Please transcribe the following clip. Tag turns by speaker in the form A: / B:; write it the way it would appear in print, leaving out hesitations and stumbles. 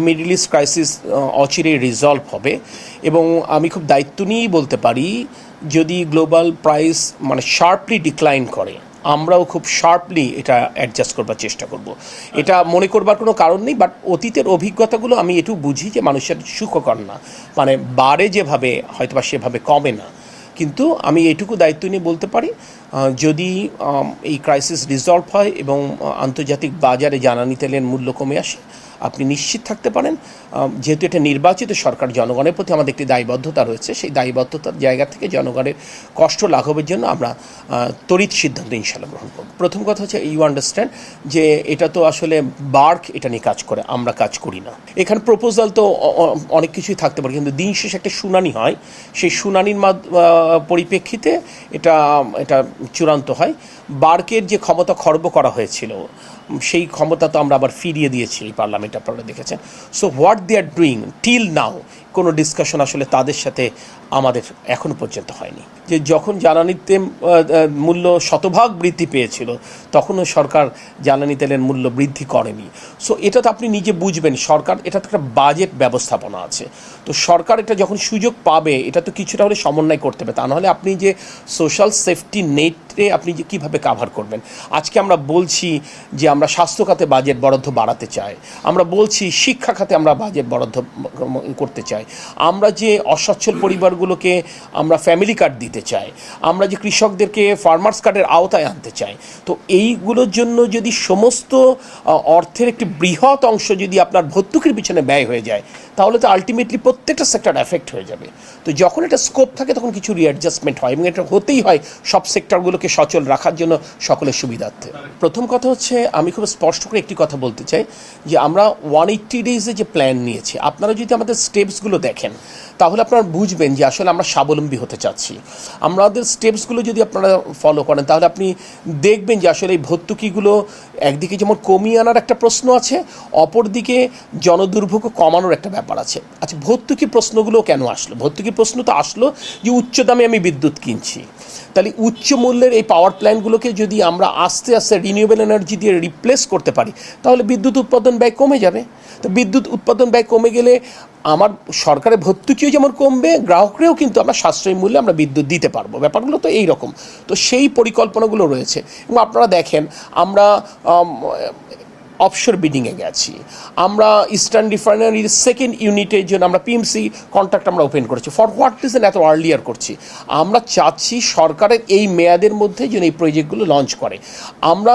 A: Middle east crisis অচিরেই resolve হবে এবং আমি খুব দায়িত্ব নিয়েই বলতে পারি যদি গ্লোবাল প্রাইস মানে শার্পলি ডিক্লাইন করে আমরাও খুব শার্পলি এটা অ্যাডজাস্ট করবার চেষ্টা করব। এটা মনে করবার কোনো কারণ নেই, বাট অতীতের অভিজ্ঞতাগুলো আমি একটু বুঝি যে মানুষের সুখকর না, মানে বাড়ে যেভাবে হয়তোবা সেভাবে কমে না। কিন্তু আমি এটুকু দায়িত্ব নিয়ে বলতে পারি যদি এই ক্রাইসিস রিজলভ হয় এবং আন্তর্জাতিক বাজারে জ্বালানি তেলের মূল্য কমে আসে, আপনি নিশ্চিত থাকতে পারেন যেহেতু এটা নির্বাচিত সরকার, জনগণের প্রতি আমাদের একটি দায়বদ্ধতা রয়েছে, সেই দায়বদ্ধতার জায়গা থেকে জনগণের কষ্ট লাঘবের জন্য আমরা তড়িৎ সিদ্ধান্ত ইনশাল্লাহ গ্রহণ করব। প্রথম কথা হচ্ছে ইউ আন্ডারস্ট্যান্ড যে এটা তো আসলে বার্ক এটা নিয়ে কাজ করে, আমরা কাজ করি না। এখানে প্রপোজাল তো অনেক কিছুই থাকতে পারে, কিন্তু দিন শেষে একটা শুনানি হয়, সেই শুনানির পরিপ্রেক্ষিতে এটা এটা চূড়ান্ত হয়। বার্কের যে ক্ষমতা খর্ব করা হয়েছিল সেই ক্ষমতা তো আমরা আবার ফিরিয়ে দিয়েছি এই পার্লামেন্ট, আপনারা দেখেছেন। So what they are doing till now, কোনো ডিসকাশন আসলে তাদের সাথে আমাদের এখনও পর্যন্ত হয়নি। যে যখন জ্বালানি তেল মূল্য শতভাগ বৃদ্ধি পেয়েছিল তখনও সরকার জ্বালানি তেলের মূল্য বৃদ্ধি করেনি। সো এটা তো আপনি নিজে বুঝবেন, সরকার এটা তো একটা বাজেট ব্যবস্থাপনা আছে, তো সরকার এটা যখন সুযোগ পাবে এটা তো কিছুটা হলে সমন্বয় করতে হবে, তা নাহলে আপনি যে সোশ্যাল সেফটি নেটে আপনি যে কীভাবে কাভার করবেন। আজকে আমরা বলছি যে আমরা স্বাস্থ্য খাতে বাজেট বরাদ্দ বাড়াতে চাই, আমরা বলছি শিক্ষা খাতে আমরা বাজেট বরাদ্দ করতে চাই, আমরা যে অসচ্ছল পরিবারগুলোকে আমরা ফ্যামিলি কার্ড দিতে চাই, আমরা যে কৃষকদেরকে ফার্মার্স কার্ডের আওতায় আনতে চাই। তো এইগুলোর জন্য যদি সমস্ত অর্থের একটি বৃহৎ অংশ যদি আপনার ভর্তুকির পিছনে ব্যয় হয়ে যায় তাহলে তো আলটিমেটলি প্রত্যেকটা সেক্টর এফেক্ট হয়ে যাবে। তো যখন এটা স্কোপ থাকে তখন কিছু রিঅ্যাডজাস্টমেন্ট হয় এবং এটা হতেই হয় সব সেক্টরগুলোকে সচল রাখার জন্য সকলের সুবিধার্থে। প্রথম কথা হচ্ছে আমি খুব স্পষ্ট করে একটি কথা বলতে চাই যে আমরা 180 ডেজে যে প্ল্যান নিয়েছি, আপনারা যদি আমাদের স্টেপসগুলো দেখেন তাহলে আপনারা বুঝবেন যে আসলে আমরা স্বাবলম্বী হতে চাচ্ছি। আমাদের স্টেপসগুলো যদি আপনারা ফলো করেন তাহলে আপনি দেখবেন যে আসলে এই ভর্তুকিগুলো একদিকে যেমন কমিয়ে আনার একটা প্রশ্ন আছে, অপরদিকে জনদুর্ভোগ কমানোর একটা ব্যাপার আছে। আচ্ছা, ভর্তুকি প্রশ্নগুলো কেন আসলো? ভর্তুকির প্রশ্ন তো আসলো যে উচ্চ দামে আমি বিদ্যুৎ কিনছি, তাহলে উচ্চ মূল্যের এই পাওয়ার প্ল্যান্টগুলোকে যদি আমরা আস্তে আস্তে রিনিউয়েবল এনার্জি দিয়ে রিপ্লেস করতে পারি তাহলে বিদ্যুৎ উৎপাদন ব্যয় কমে যাবে। তো বিদ্যুৎ উৎপাদন ব্যয় কমে গেলে আমার সরকারের ভর্তুকিও যেমন কমবে, গ্রাহকরেও কিন্তু আমরা সাশ্রয়ী মূল্যে আমরা বিদ্যুৎ দিতে পারবো। ব্যাপারগুলো তো এই রকম, তো সেই পরিকল্পনাগুলো রয়েছে। এবং আপনারা দেখেন আমরা অফশোর বিডিংয়ে গেছি, আমরা ইস্টার্ন রিফাইনারির সেকেন্ড ইউনিটের জন্য আমরা পিএমসি কন্ট্রাক্ট আমরা ওপেন করেছি। ফর হোয়াট রিজন এত আর্লিয়ার করছি? আমরা চাচ্ছি সরকারের এই মেয়াদের মধ্যে যেন এই প্রজেক্টগুলো লঞ্চ করে। আমরা